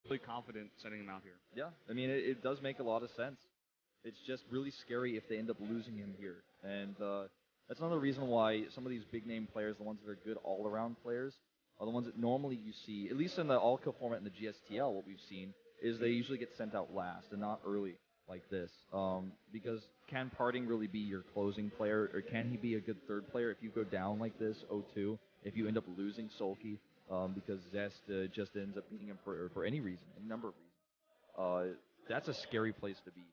really confident sending him out here. Yeah, I mean, it does make a lot of sense. It's just really scary if they end up losing him here. And that's another reason why some of these big-name players, the ones that are good all-around players, are the ones that normally you see, at least in the all-kill format in the GSTL, what we've seen, is they usually get sent out last and not early like this. Because can Parting really be your closing player, or can he be a good third player if you go down like this, 0-2, if you end up losing SoulKey, because Zest just ends up beating him for any reason, any number of reasons. That's a scary place to be.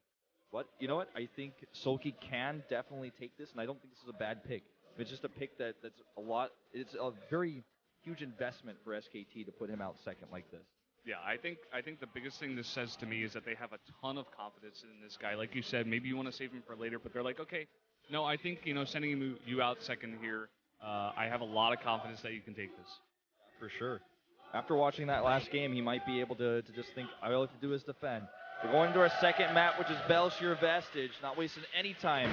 But you know what? I think SoulKey can definitely take this, and I don't think this is a bad pick. It's just a pick that's a lot. It's a very huge investment for SKT to put him out second like this. Yeah, I think the biggest thing this says to me is that they have a ton of confidence in this guy. Like you said, maybe you want to save him for later, but they're like, okay, no, I think sending you out second here, I have a lot of confidence that you can take this. For sure. After watching that last game, he might be able to just think, all I have to do is defend. We're going to our second map, which is Belshire Vestige. Not wasting any time.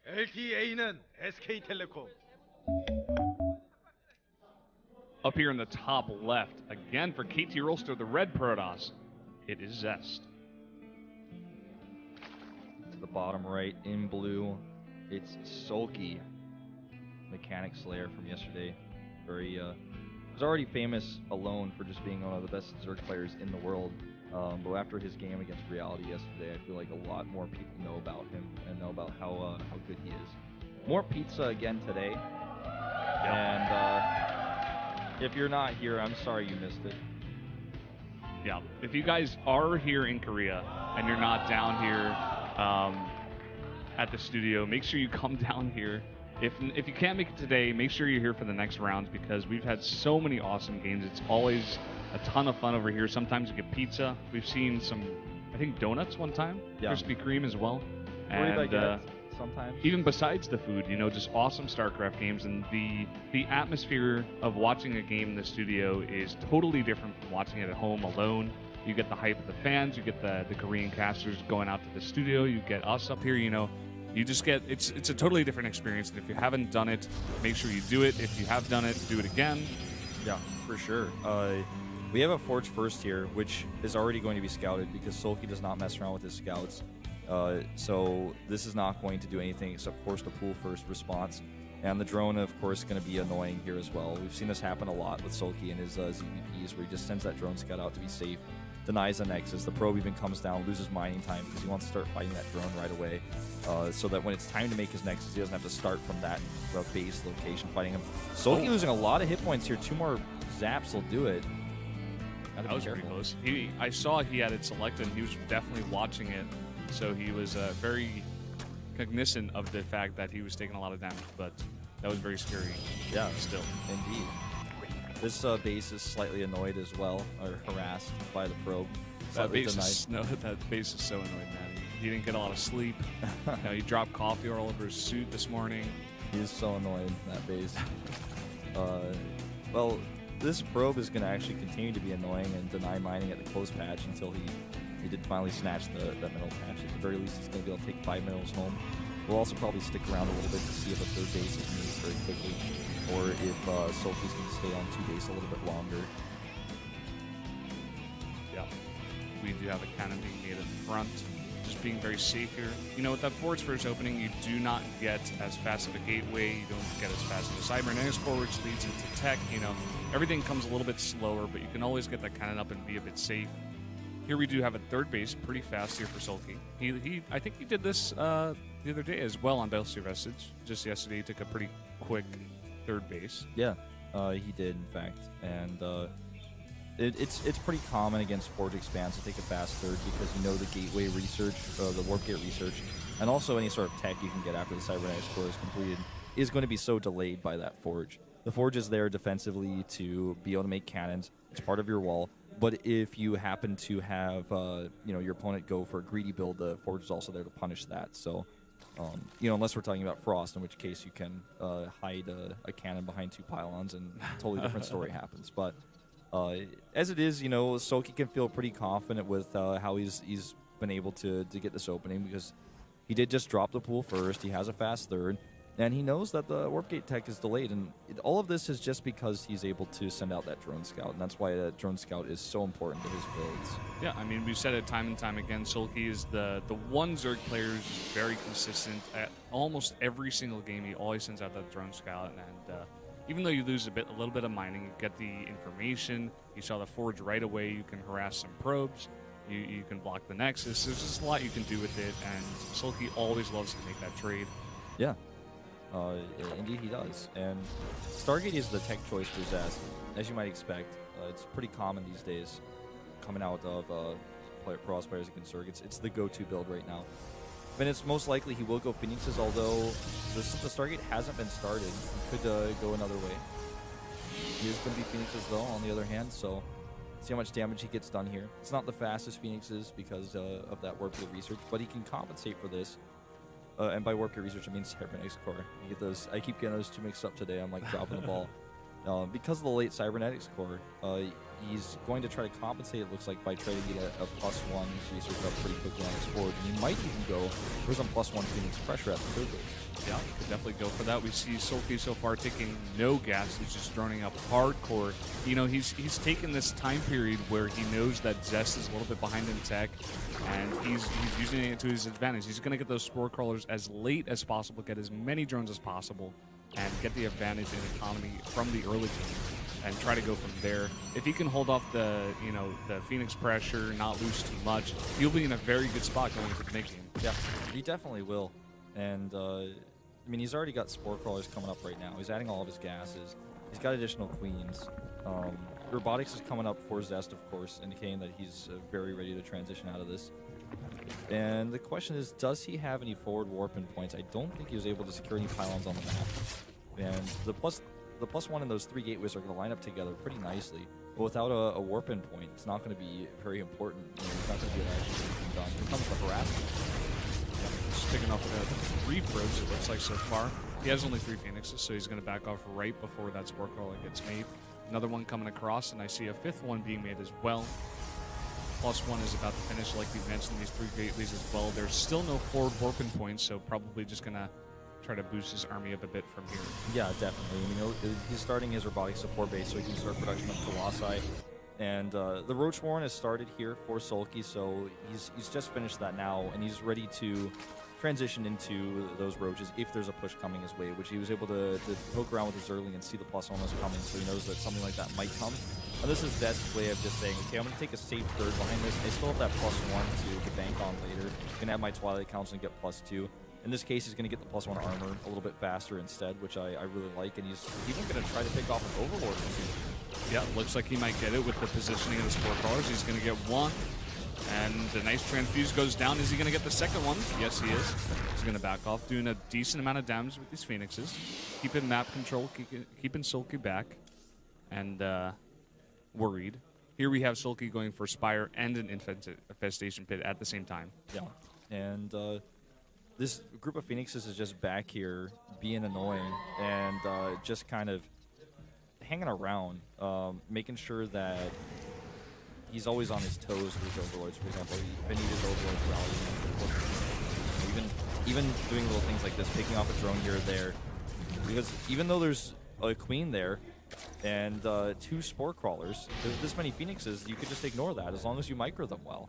LTA는 SK텔레콤. Up here in the top left, again for KT Rolster, the red Protoss, it is Zest. To the bottom right, in blue, it's SoulKey, Mechanic Slayer from yesterday. Was already famous alone for just being one of the best Zerg players in the world. But after his game against Reality yesterday, I feel like a lot more people know about him and know about how good he is. More pizza again today. Yep. And if you're not here, I'm sorry you missed it. Yeah, if you guys are here in Korea and you're not down here at the studio, make sure you come down here. If you can't make it today, make sure you're here for the next rounds because we've had so many awesome games. It's always a ton of fun over here. Sometimes you get pizza. We've seen some, I think, donuts one time. Yeah. Krispy Kreme as well. And sometimes. Even besides the food, just awesome StarCraft games. And the atmosphere of watching a game in the studio is totally different from watching it at home alone. You get the hype of the fans. You get the Korean casters going out to the studio. You get us up here, You just get, it's a totally different experience. And if you haven't done it, make sure you do it. If you have done it, do it again. Yeah, for sure. We have a Forge first here, which is already going to be scouted because SoulKey does not mess around with his scouts. So this is not going to do anything except force the pool first response. And the drone, of course, is going to be annoying here as well. We've seen this happen a lot with SoulKey and his ZVPs, where he just sends that drone scout out to be safe, denies the nexus. The probe even comes down, loses mining time because he wants to start fighting that drone right away, so that when it's time to make his nexus, he doesn't have to start from that base location fighting him. SoulKey losing a lot of hit points here. 2 more zaps will do it. That was pretty close. I saw he had it selected, and he was definitely watching it, so he was very cognizant of the fact that he was taking a lot of damage, but that was very scary. Yeah, still. Indeed. This base is slightly annoyed as well, or harassed by the probe. That base is so annoyed, man. He didn't get a lot of sleep. He dropped coffee all over his suit this morning. He is so annoyed, that base. Well, this probe is going to actually continue to be annoying and deny mining at the close patch until he did finally snatch that mineral patch. At the very least, he's going to be able to take 5 minerals home. We'll also probably stick around a little bit to see if a third base is moved very quickly, or if SoulKey's going to stay on 2 base a little bit longer. Yeah, we do have a cannon being made at the front, just being very safe here. With that Forge first opening, you do not get as fast of a gateway, you don't get as fast of a cybernetics core, which leads into tech. Everything comes a little bit slower, but you can always get that cannon up and be a bit safe. Here we do have a third base pretty fast here for SoulKey. I think he did this the other day as well on Belshire Vestige. Just yesterday, he took a pretty quick third base. Yeah, he did, in fact. And it's pretty common against Forge expands to take a fast third because the gateway research, the warp gate research, and also any sort of tech you can get after the cybernetics core is completed is going to be so delayed by that Forge. The Forge is there defensively to be able to make cannons. It's part of your wall. But if you happen to have your opponent go for a greedy build, the Forge is also there to punish that. So You know, unless we're talking about Frost, in which case you can hide a cannon behind 2 pylons and a totally different story happens. But as it is, you know, SoulKey can feel pretty confident with how he's been able to get this opening, because he did just drop the pool first. He has a fast third, and he knows that the warp gate tech is delayed. And all of this is just because he's able to send out that drone scout, and that's why that drone scout is so important to his builds. Yeah, I mean, we've said it time and time again. SoulKey is the one Zerg player who's very consistent at almost every single game. He always sends out that drone scout, and even though you lose a little bit of mining, you get the information. You saw the forge right away. You can harass some probes. You can block the Nexus. There's just a lot you can do with it, and SoulKey always loves to make that trade. Yeah, indeed he does. And Stargate is the tech choice for Zest, as you might expect. It's pretty common these days, coming out of Pro players against Zerg. It's the go-to build right now. And it's most likely he will go Phoenixes, although the Stargate hasn't been started. He could go another way. He is going to be Phoenixes, though, on the other hand, so see how much damage he gets done here. It's not the fastest Phoenixes because of that warp gate research, but he can compensate for this. And by warp gate research, I mean cybernetics core. You get those. I keep getting those two mixed up today. I'm like dropping the ball. Because of the late cybernetics core, he's going to try to compensate, it looks like, by trying to get a +1 research up pretty quickly on his forward. And he might even go for some +1 Phoenix pressure at the third base. Yeah, could definitely go for that. We see SoulKey so far taking no gas. He's just droning up hardcore. You know, he's taken this time period where he knows that Zest is a little bit behind in tech, and he's using it to his advantage. He's going to get those spore crawlers as late as possible, get as many drones as possible, and get the advantage in economy from the early game, and try to go from there. If he can hold off the Phoenix pressure, not lose too much, he'll be in a very good spot going into the mid game. Yeah, he definitely will. And I mean, he's already got spore crawlers coming up right now. He's adding all of his gases. He's got additional queens. Robotics is coming up for Zest, of course, indicating that he's very ready to transition out of this. And the question is, does he have any forward warping points? I don't think he was able to secure any pylons on the map. And the +1 and those 3 gateways are going to line up together pretty nicely. But without a warping point, it's not going to be very important. You know, it's not going to be actually done. Here comes the harassment. Just picking off about 3 probes, it looks like, so far. He has only 3 Phoenixes, so he's going to back off right before that spore crawler gets made. Another one coming across, and I see a 5th one being made as well. +1 is about to finish, like you mentioned, these 3 gateways as well. There's still no forward warping points, so probably just going to try to boost his army up a bit from here. Yeah, definitely. I mean, he's starting his robotic support base so he can start production of Colossi. And the Roach Warren has started here for SoulKey, so he's just finished that now, and he's ready to transition into those roaches if there's a push coming his way, which he was able to poke around with his Zergling and see the +1 was coming, so he knows that something like that might come. And this is Zest's way of just saying, okay, I'm going to take a safe third behind this. I still have that +1 to bank on later. I'm going to have my Twilight Council and get +2. In this case, he's going to get the +1 armor a little bit faster instead, which I really like, and he's even going to try to pick off an Overlord. Yeah, looks like he might get it with the positioning of the spore crawlers. He's going to get 1. And the nice transfuse goes down. Is he going to get the second one? Yes, he is. He's going to back off, doing a decent amount of damage with these Phoenixes. Keeping map control, keeping SoulKey back. And worried. Here we have SoulKey going for Spire and an Infestation Pit at the same time. Yeah. And this group of Phoenixes is just back here being annoying and just kind of hanging around, making sure that he's always on his toes with his Overlords. For example, if any of his Overlords rally, even doing little things like this, picking off a drone here or there. Because even though there's a Queen there and 2 Spore Crawlers, there's this many Phoenixes, you could just ignore that as long as you micro them well.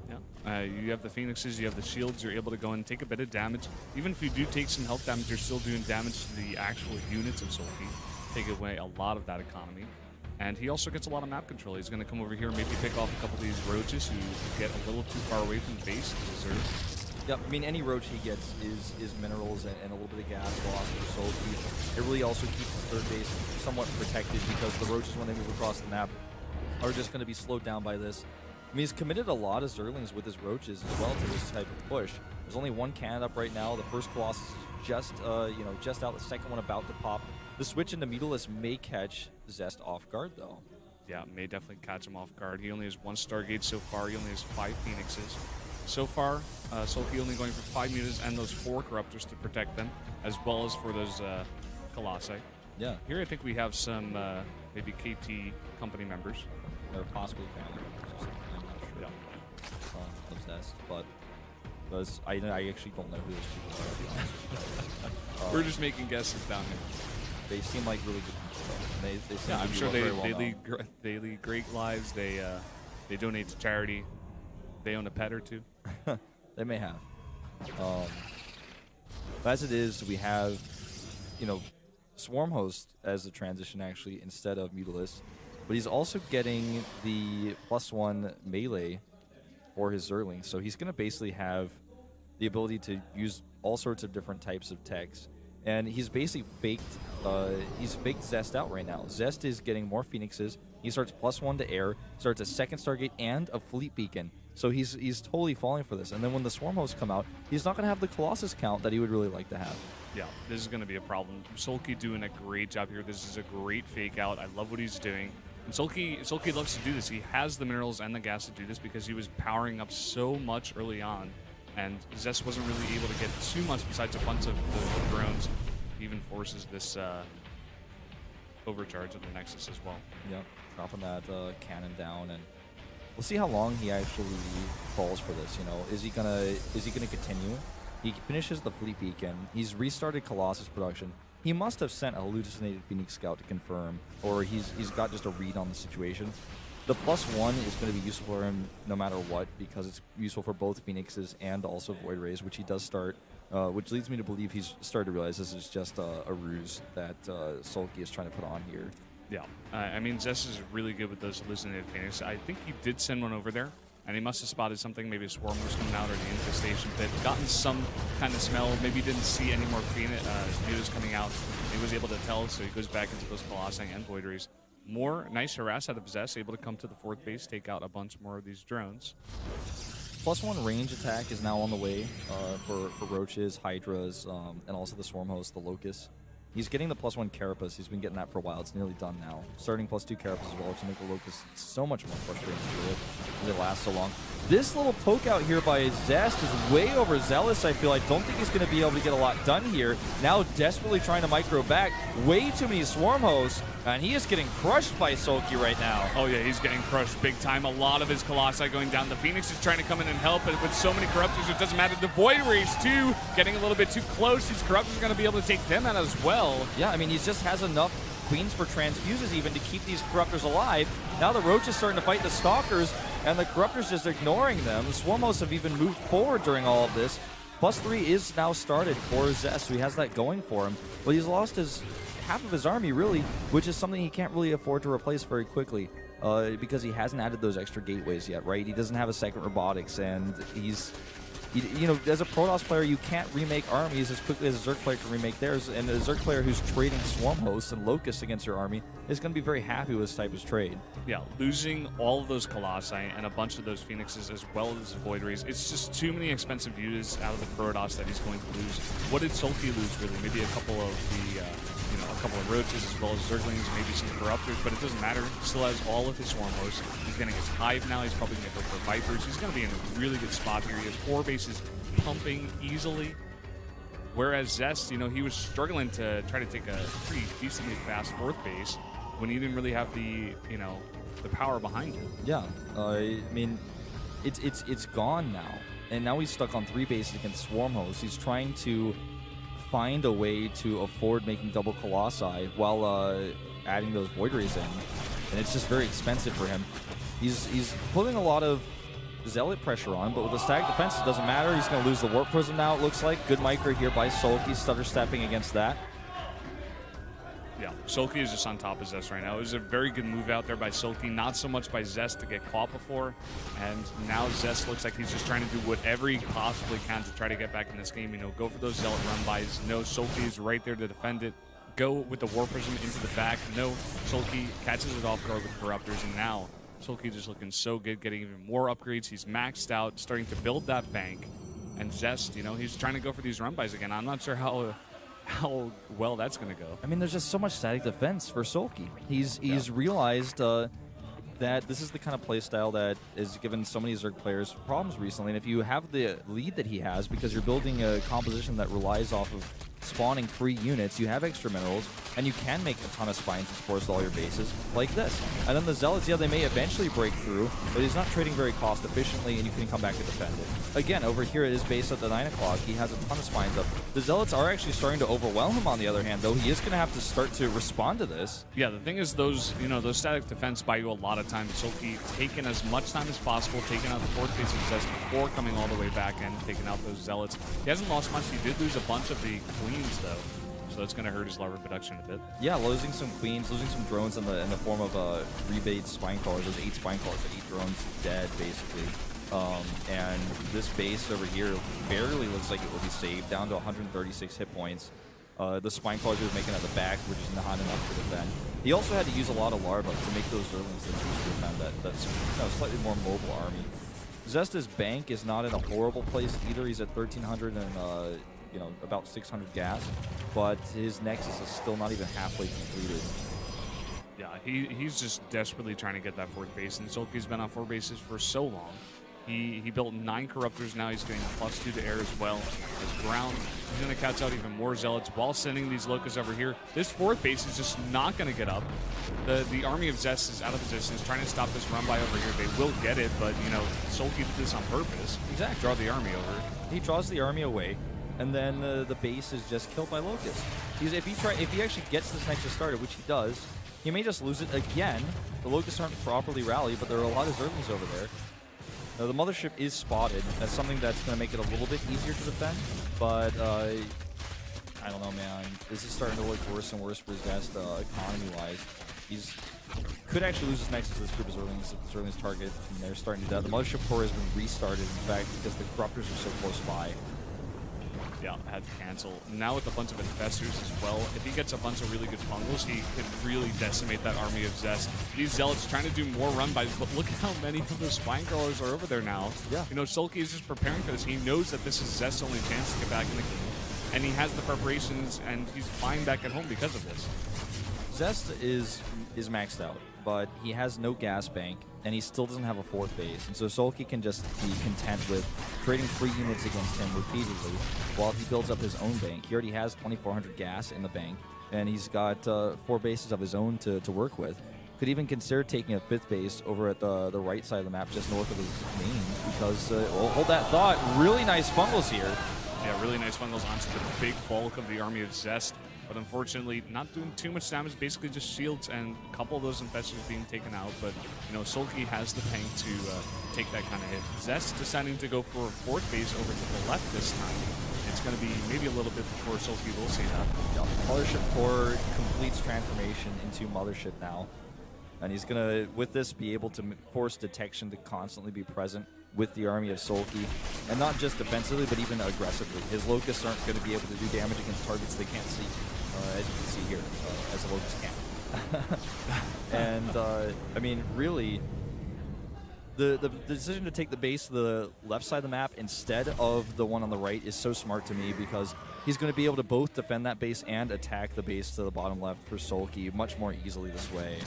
Yeah, you have the Phoenixes, you have the shields, you're able to go and take a bit of damage. Even if you do take some health damage, you're still doing damage to the actual units of SoulKey. Take away a lot of that economy. And he also gets a lot of map control. He's going to come over here and maybe pick off a couple of these roaches who get a little too far away from the base to deserve. Yep, I mean, any roach he gets is minerals and a little bit of gas loss for SoulKey. It really also keeps his third base somewhat protected because the roaches, when they move across the map, are just going to be slowed down by this. I mean, he's committed a lot of Zerglings with his roaches as well to this type of push. There's only 1 cannon up right now. The first Colossus is just out. The second one about to pop. The switch into Meatless may catch Zest off guard, though. Yeah, may definitely catch him off guard. He only has 1 Stargate so far. He only has 5 Phoenixes. so far, SoulKey only going for 5 mutas and those 4 corruptors to protect them, as well as for those Colossi. Yeah. Here I think we have some maybe KT company members. Or possibly family members or something. I'm not sure. Yeah. Of Zest, but I actually don't know who those people are, to be honest with you. We're just making guesses down here. They seem like really good people. They seem Yeah, to I'm be sure very well they lead great lives. They donate to charity. They own a pet or two. They may have. As it is, we have, Swarm Host as the transition actually instead of Mutalisk, but he's also getting the +1 melee for his Zerling, so he's going to basically have the ability to use all sorts of different types of techs, and he's basically faked Zest out right now. Zest is getting more Phoenixes. He starts +1 to air, starts a second Stargate and a Fleet Beacon. So he's totally falling for this. And then when the Swarm Hosts come out, he's not going to have the Colossus count that he would really like to have. Yeah, this is going to be a problem. SoulKey doing a great job here. This is a great fake out. I love what he's doing. And SoulKey loves to do this. He has the minerals and the gas to do this because he was powering up so much early on. And Zest wasn't really able to get too much besides a bunch of the drones. He even forces this overcharge of the Nexus as well. Yep, dropping that cannon down, and we'll see how long he actually falls for this. Is he gonna continue? He finishes the Fleet Beacon. He's restarted Colossus production. He must have sent a hallucinated Phoenix Scout to confirm, or he's got just a read on the situation. The +1 is going to be useful for him no matter what, because it's useful for both Phoenixes and also Void Rays, which he does start, which leads me to believe he's started to realize this is just a ruse that SoulKey is trying to put on here. Yeah, I mean, Zest is really good with those hallucinated Phoenix. I think he did send one over there, and he must have spotted something, maybe a Swarm was coming out or the infestation pit, gotten some kind of smell, maybe didn't see any more mutas coming out. He was able to tell, so he goes back into those Colossi and Void Rays. More nice harass out of Zest, able to come to the 4th base, take out a bunch more of these drones. +1 range attack is now on the way for Roaches, Hydras, and also the Swarm Host, the Locust. He's getting the +1 Carapace. He's been getting that for a while. It's nearly done now. Starting +2 Carapace as well to make the Locust so much more frustrating to deal with because it lasts so long. This little poke out here by Zest is way overzealous, I feel. I don't think he's going to be able to get a lot done here. Now desperately trying to micro back. Way too many Swarm Hosts, and he is getting crushed by SoulKey right now. Oh yeah, he's getting crushed big time. A lot of his Colossi going down. The Phoenix is trying to come in and help, but with so many Corruptors, it doesn't matter. The Void Rays, too, getting a little bit too close. These Corruptors are going to be able to take them out as well. Yeah, I mean, he just has enough Queens for transfuses even to keep these Corruptors alive. Now the Roach is starting to fight the Stalkers, and the Corruptors just ignoring them. The Swarm Hosts have even moved forward during all of this. +3 is now started for Zest, so he has that going for him. But he's lost half of his army, really, which is something he can't really afford to replace very quickly because he hasn't added those extra gateways yet, right? He doesn't have a second robotics, and as a Protoss player, you can't remake armies as quickly as a Zerg player can remake theirs, and a Zerg player who's trading Swarm Hosts and Locusts against your army is going to be very happy with this type of trade. Yeah, losing all of those Colossi and a bunch of those Phoenixes as well as the Void Rays, it's just too many expensive units out of the Protoss that he's going to lose. What did SoulKey lose, really? Maybe a couple of a couple of Roaches as well as Zerglings, maybe some Corruptors, but it doesn't matter. He still has all of his Swarm Hosts. He's getting his Hive now. He's probably going to go for Vipers. He's going to be in a really good spot here. He has 4 bases pumping easily. Whereas Zest, he was struggling to try to take a pretty decently fast 4th base when he didn't really have the power behind him. Yeah, I mean, it's gone now, and now he's stuck on 3 bases against Swarm Hosts. He's trying to find a way to afford making double Colossi while adding those Void Rays in, and it's just very expensive for him. He's putting a lot of Zealot pressure on, but with the static defense, it doesn't matter. He's going to lose the Warp Prism now, it looks like. Good micro here by SoulKey, stutter stepping against that. Yeah, SoulKey is just on top of Zest right now. It was a very good move out there by SoulKey, not so much by Zest to get caught before. And now Zest looks like he's just trying to do whatever he possibly can to try to get back in this game. Go for those Zealot run-bys. No, SoulKey is right there to defend it. Go with the War Prism into the back. No, SoulKey catches it off guard with Corruptors, and now SoulKey just looking so good, getting even more upgrades. He's maxed out, starting to build that bank. And Zest, he's trying to go for these run-bys again. I'm not sure how well that's going to go. I mean, there's just so much static defense for SoulKey. He's realized that this is the kind of playstyle that has given so many Zerg players problems recently. And if you have the lead that he has, because you're building a composition that relies off of spawning free units, you have extra minerals, and you can make a ton of spines and spores to all your bases, like this. And then the Zealots, yeah, they may eventually break through, but he's not trading very cost efficiently, and you can come back and defend it. Again, over here at his base at the 9 o'clock, he has a ton of spines up. The Zealots are actually starting to overwhelm him on the other hand, though. He is going to have to start to respond to this. Yeah, the thing is those static defense buy you a lot of time. SoulKey taking as much time as possible, taking out the 4th base of Zest before coming all the way back and taking out those Zealots. He hasn't lost much. He did lose a bunch of the Queens, though. So that's going to hurt his larva production a bit. Yeah, losing some queens, losing some drones in the form of rebate spine crawlers. Those 8 spine crawlers, 8 drones dead basically. And this base over here barely looks like it will be saved, down to 136 hit points. The spine crawlers he was making at the back were just not enough to defend. He also had to use a lot of larva to make those Zerglings that used to defend that's slightly more mobile army. Zest's bank is not in a horrible place either. He's at 1,300 and about 600 gas, but his Nexus is still not even halfway completed. Yeah, he's just desperately trying to get that 4th base, and SoulKey's been on 4 bases for so long. He built 9 Corruptors, now he's getting +2 to air as well. His ground, he's going to catch out even more Zealots while sending these Locusts over here. This 4th base is just not going to get up. The army of Zest is out of position, is trying to stop this run by over here. They will get it, but, SoulKey did this on purpose. Exactly. Draw the army over. He draws the army away, and then the base is just killed by Locusts. If he actually gets this Nexus started, which he does, he may just lose it again. The Locusts aren't properly rallied, but there are a lot of Zerglings over there. Now, the Mothership is spotted. That's something that's going to make it a little bit easier to defend, but I don't know, man. This is starting to look worse and worse for Zest economy-wise. He's could actually lose his Nexus to this group of Zerglings if the Zerglings target, and they're starting to die. The Mothership core has been restarted, in fact, because the Corruptors are so close by. Yeah, had to cancel. Now with a bunch of Infestors as well, if he gets a bunch of really good fungals, he could really decimate that army of Zest. These Zealots trying to do more run-bys, but look at how many of those Spine Crawlers are over there now. Yeah. SoulKey is just preparing for this. He knows that this is Zest's only chance to get back in the game, and he has the preparations, and he's flying back at home because of this. Zest is maxed out, but he has no gas bank, and he still doesn't have a 4th base. And so SoulKey can just be content with trading free units against him repeatedly while he builds up his own bank. He already has 2,400 gas in the bank, and he's got 4 bases of his own to work with. Could even consider taking a 5th base over at the right side of the map, just north of his main, because, hold that thought, really nice fungals here. Yeah, really nice fungals onto the big bulk of the army of Zest. But unfortunately, not doing too much damage, basically just shields and a couple of those Infestors being taken out. But, SoulKey has the tank to take that kind of hit. Zest deciding to go for a 4th base over to the left this time. It's going to be maybe a little bit before SoulKey will see that. Yeah, Mothership core completes transformation into Mothership now. And he's going to, with this, be able to force detection to constantly be present with the army of SoulKey, and not just defensively, but even aggressively. His Locusts aren't going to be able to do damage against targets they can't see, as you can see here, as the Locust can. And, really, the decision to take the base to the left side of the map instead of the one on the right is so smart to me, because he's going to be able to both defend that base and attack the base to the bottom left for SoulKey much more easily this way.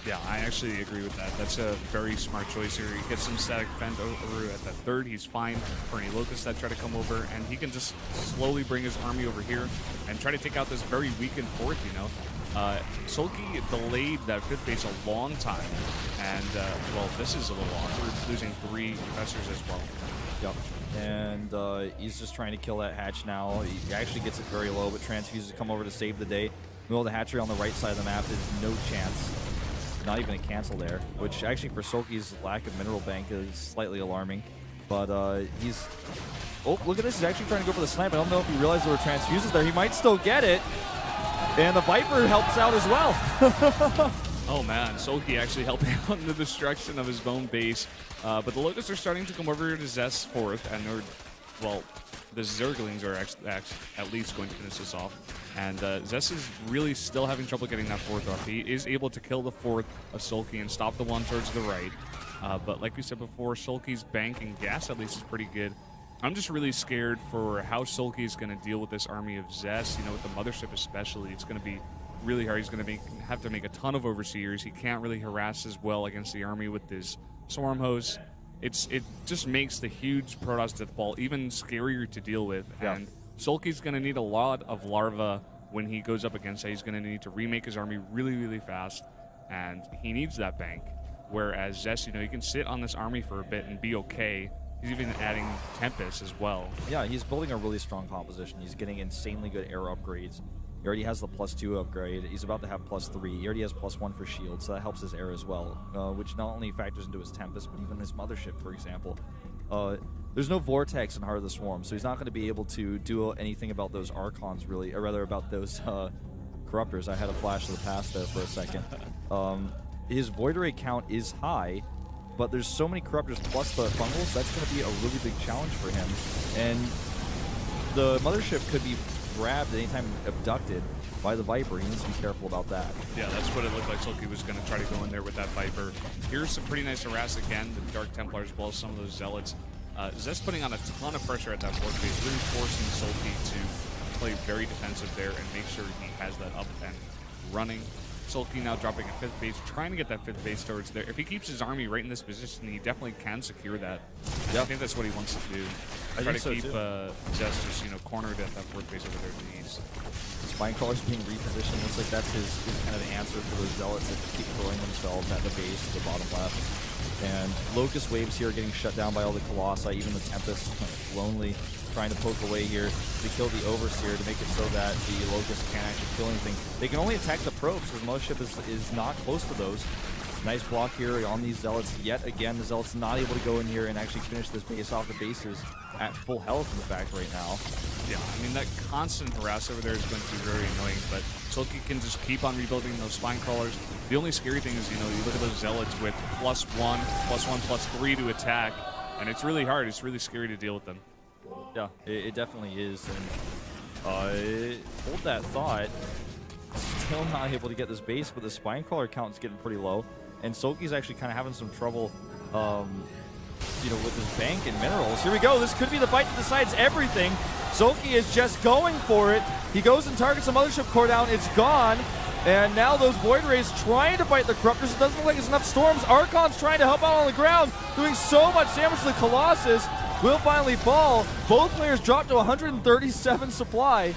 Yeah, I actually agree with that. That's a very smart choice here. He gets some static defend over at that 3rd. He's fine for any Locusts that try to come over, and he can just slowly bring his army over here and try to take out this very weakened 4th, SoulKey delayed that 5th base a long time, and, this is a little awkward, losing 3 Infestors as well. Yep. And he's just trying to kill that hatch now. He actually gets it very low, but Transfuses come over to save the day. Meanwhile, the hatchery on the right side of the map is no chance. Not even a cancel there, which actually for SoulKey's lack of mineral bank is slightly alarming. But he's... Oh, look at this. He's actually trying to go for the snipe. I don't know if he realized there were Transfuses there. He might still get it. And the Viper helps out as well. Oh, man. SoulKey actually helping out in the destruction of his bone base. But the Locusts are starting to come over to Zest's 4th, and the Zerglings are actually at least going to finish this off. And Zest is really still having trouble getting that 4th off. He is able to kill the 4th of SoulKey and stop the one towards the right. But like we said before, SoulKey's bank and gas at least is pretty good. I'm just really scared for how SoulKey is going to deal with this army of Zest. With the Mothership especially, it's going to be really hard. He's going to have to make a ton of overseers. He can't really harass as well against the army with his swarm hosts. It just makes the huge Protoss death ball even scarier to deal with. Yeah. And SoulKey's going to need a lot of larva when he goes up against that. He's going to need to remake his army really, really fast, and he needs that bank. Whereas Zest, he can sit on this army for a bit and be okay. He's even adding Tempest as well. Yeah, he's building a really strong composition. He's getting insanely good air upgrades. He already has the +2 upgrade. He's about to have +3. He already has +1 for shield, so that helps his air as well, which not only factors into his Tempest, but even his Mothership, for example. There's no Vortex in Heart of the Swarm, so he's not going to be able to do anything about those Archons, really, or rather about those Corruptors. I had a flash of the past there for a second. His Void Ray count is high, but there's so many Corruptors plus the Fungals, that's going to be a really big challenge for him. And the Mothership could be grabbed anytime abducted by the Viper. He needs to be careful about that. Yeah, that's what it looked like. SoulKey was going to try to go in there with that Viper. Here's some pretty nice harass again, the Dark Templars as well as some of those Zealots. Zest putting on a ton of pressure at that fort base, really forcing SoulKey to play very defensive there and make sure he has that up and running. SoulKey now dropping a 5th base, trying to get that 5th base towards there. If he keeps his army right in this position, he definitely can secure that. Yep. I think that's what he wants to do. Try to keep Zest just, cornered at that 4th base over there to the east. Spinecrawler's being repositioned. Looks like that's his kind of answer for those Zealots that keep throwing themselves at the base, the bottom left. And Locust Waves here getting shut down by all the Colossi, even the Tempest, Lonely, trying to poke away here to kill the Overseer to make it so that the Locust can't actually kill anything. They can only attack the probes because Mothership is not close to those. Nice block here on these Zealots yet again. The Zealots not able to go in here and actually finish this base off. The bases at full health, in fact, right now. Yeah, I mean, that constant harass over there is going to be very annoying, but SoulKey can just keep on rebuilding those Spine Crawlers. The only scary thing is, you look at those Zealots with +1, +1, +3 to attack, and it's really hard. It's really scary to deal with them. Yeah, it definitely is. And hold that thought. Still not able to get this base, but the Spine Crawler count is getting pretty low. And SoulKey's actually kind of having some trouble, with his bank and minerals. Here we go. This could be the fight that decides everything. SoulKey is just going for it. He goes and targets the Mothership core down. It's gone. And now those Void Rays trying to fight the Corruptors. It doesn't look like there's enough Storms. Archon's trying to help out on the ground, doing so much damage to the Colossus. Will finally fall. Both players drop to 137 supply.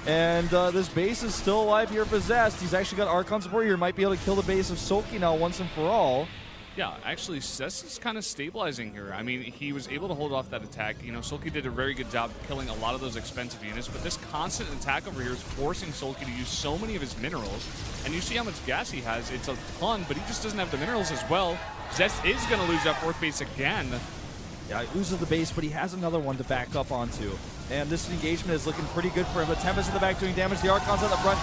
And this base is still alive here for Zest. He's actually got Archon support here. Might be able to kill the base of SoulKey now once and for all. Yeah, actually, Zest is kind of stabilizing here. I mean, he was able to hold off that attack. SoulKey did a very good job killing a lot of those expensive units, but this constant attack over here is forcing SoulKey to use so many of his minerals. And you see how much gas he has. It's a ton, but he just doesn't have the minerals as well. Zest is going to lose that 4th base again. Yeah, he loses the base, but he has another one to back up onto. And this engagement is looking pretty good for him. The Tempest in the back doing damage. The Archons at the front.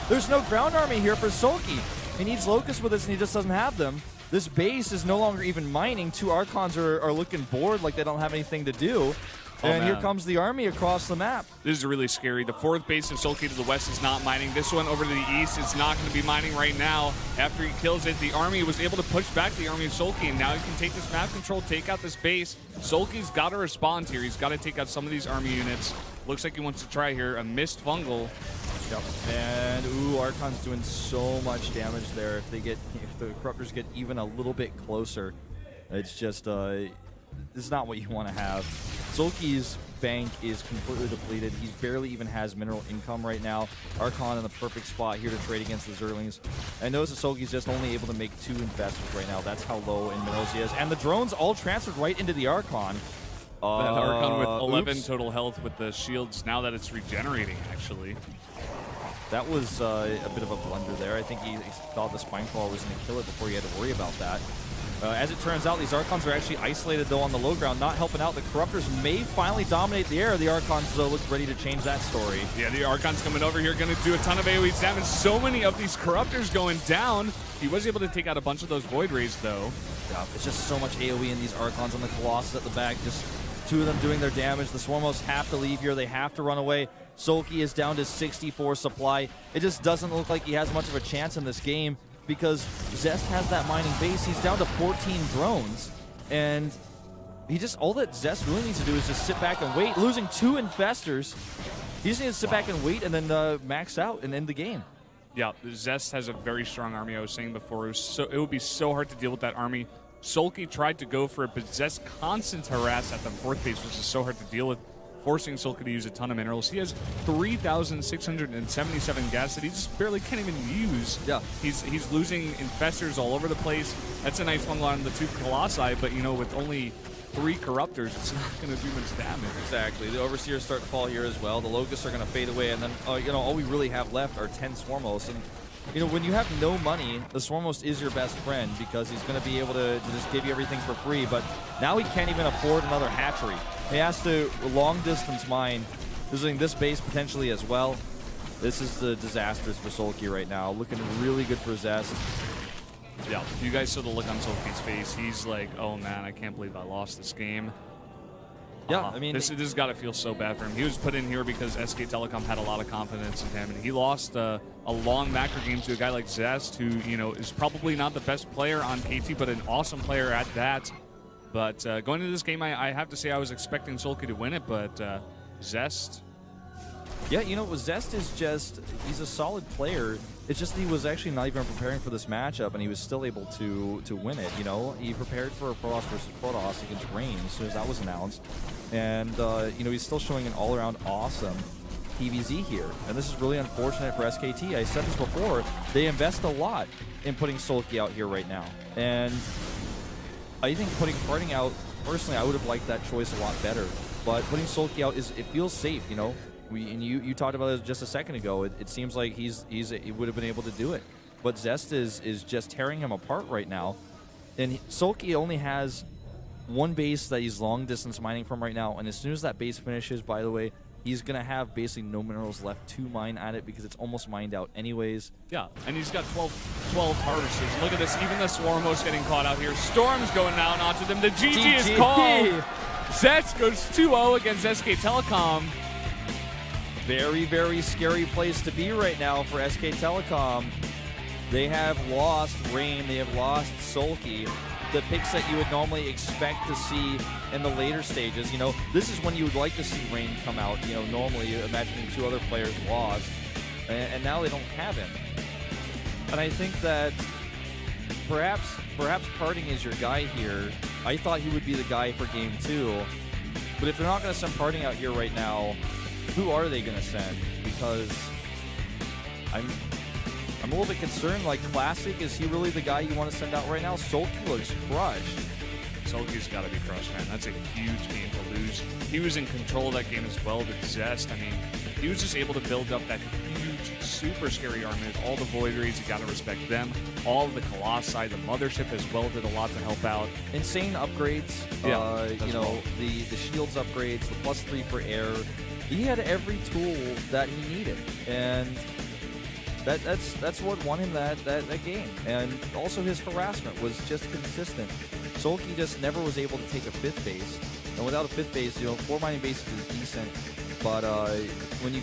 There's no ground army here for SoulKey. He needs Locust with this, and he just doesn't have them. This base is no longer even mining. 2 Archons are looking bored, like they don't have anything to do. And here comes the army across the map. This is really scary. The 4th base of SoulKey to the west is not mining. This one over to the east is not going to be mining right now. After he kills it, the army was able to push back the army of SoulKey, and now he can take this map control, take out this base. SoulKey's got to respond here. He's got to take out some of these army units. Looks like he wants to try here. A missed fungal. Yep. And Archon's doing so much damage there. If the Corruptors get even a little bit closer, it's just this is not what you want to have. SoulKey's bank is completely depleted. He barely even has mineral income right now. Archon in the perfect spot here to trade against the Zerlings. And notice that SoulKey's just only able to make 2 investments right now. That's how low in minerals he is. And the drones all transferred right into the Archon. That Archon with 11 total health with the shields now that it's regenerating, actually. That was a bit of a blunder there. I think he thought the Spinecrawler was going to kill it before he had to worry about that. As it turns out, these Archons are actually isolated, though, on the low ground, not helping out. The Corruptors may finally dominate the air. The Archons, though, look ready to change that story. Yeah, the Archons coming over here, going to do a ton of AoE damage. So many of these Corruptors going down. He was able to take out a bunch of those Void Rays, though. Yeah, it's just so much AoE in these Archons on the Colossus at the back. Just 2 of them doing their damage. The Swarmos have to leave here. They have to run away. SoulKey is down to 64 supply. It just doesn't look like he has much of a chance in this game, because Zest has that mining base. He's down to 14 drones, and all that Zest really needs to do is just sit back and wait. Losing 2 Infestors, he just needs to sit back and wait and then max out and end the game. Yeah, Zest has a very strong army. I was saying before, it would be so hard to deal with that army. SoulKey tried to go for it, but Zest constant harass at the 4th base, which is so hard to deal with, forcing SoulKey to use a ton of minerals. He has 3,677 gas that he just barely can't even use. Yeah. He's losing infestors all over the place. That's a nice one on the 2 Colossi, but with only 3 Corruptors, it's not going to do much damage. Exactly. The Overseers start to fall here as well. The Locusts are going to fade away, and then all we really have left are 10 Swarmos. And when you have no money, the Swarmos is your best friend because he's going to be able to just give you everything for free. But now he can't even afford another hatchery. He has to long-distance mine, visiting this base potentially as well. This is the disastrous for SoulKey right now. Looking really good for Zest. Yeah, you guys saw the look on SoulKey's face. He's like, oh man, I can't believe I lost this game. Yeah, I mean, this has got to feel so bad for him. He was put in here because SK Telecom had a lot of confidence in him, and he lost a long macro game to a guy like Zest, who is probably not the best player on KT, but an awesome player at that. But going into this game, I have to say I was expecting SoulKey to win it, but Zest. Yeah, Zest is he's a solid player. It's just he was actually not even preparing for this matchup, and he was still able to win it, He prepared for a Protoss versus Protoss against Rain as soon as that was announced. And, he's still showing an all-around awesome PvZ here. And this is really unfortunate for SKT. I said this before. They invest a lot in putting SoulKey out here right now. And I think putting Parting out, personally, I would have liked that choice a lot better. But putting SoulKey out, it feels safe, You talked about it just a second ago. It seems like he would have been able to do it, but Zest is just tearing him apart right now. And SoulKey only has 1 base that he's long distance mining from right now, and as soon as that base finishes, by the way, he's gonna have basically no minerals left to mine at it because it's almost mined out anyways. Yeah, and he's got 12 harvesters. Look at this, even the Swarmos getting caught out here. Storm's going down onto them. The GG is called. Zest goes 2-0 against SK Telecom. Very, very scary place to be right now for SK Telecom. They have lost Rain. They have lost SoulKey. The picks that you would normally expect to see in the later stages. This is when you would like to see Rain come out. Normally, imagining 2 other players lost. And now they don't have him. And I think that perhaps Parting is your guy here. I thought he would be the guy for Game 2. But if they're not going to send Parting out here right now, who are they going to send? Because I'm a little bit concerned. Like, Classic, is he really the guy you want to send out right now? SoulKey looks crushed. SoulKey's got to be crushed, man. That's a huge game to lose. He was in control of that game as well with Zest. I mean, he was just able to build up that huge, super scary army with all the Void Rays. You got to respect them. All of the Colossi, the Mothership as well did a lot to help out. Insane upgrades. Yeah, the shields upgrades, the +3 for air. He had every tool that he needed, and that's what won him that game. And also his harassment was just consistent. SoulKey just never was able to take a 5th base, and without a 5th base, 4 mining bases is decent, but when you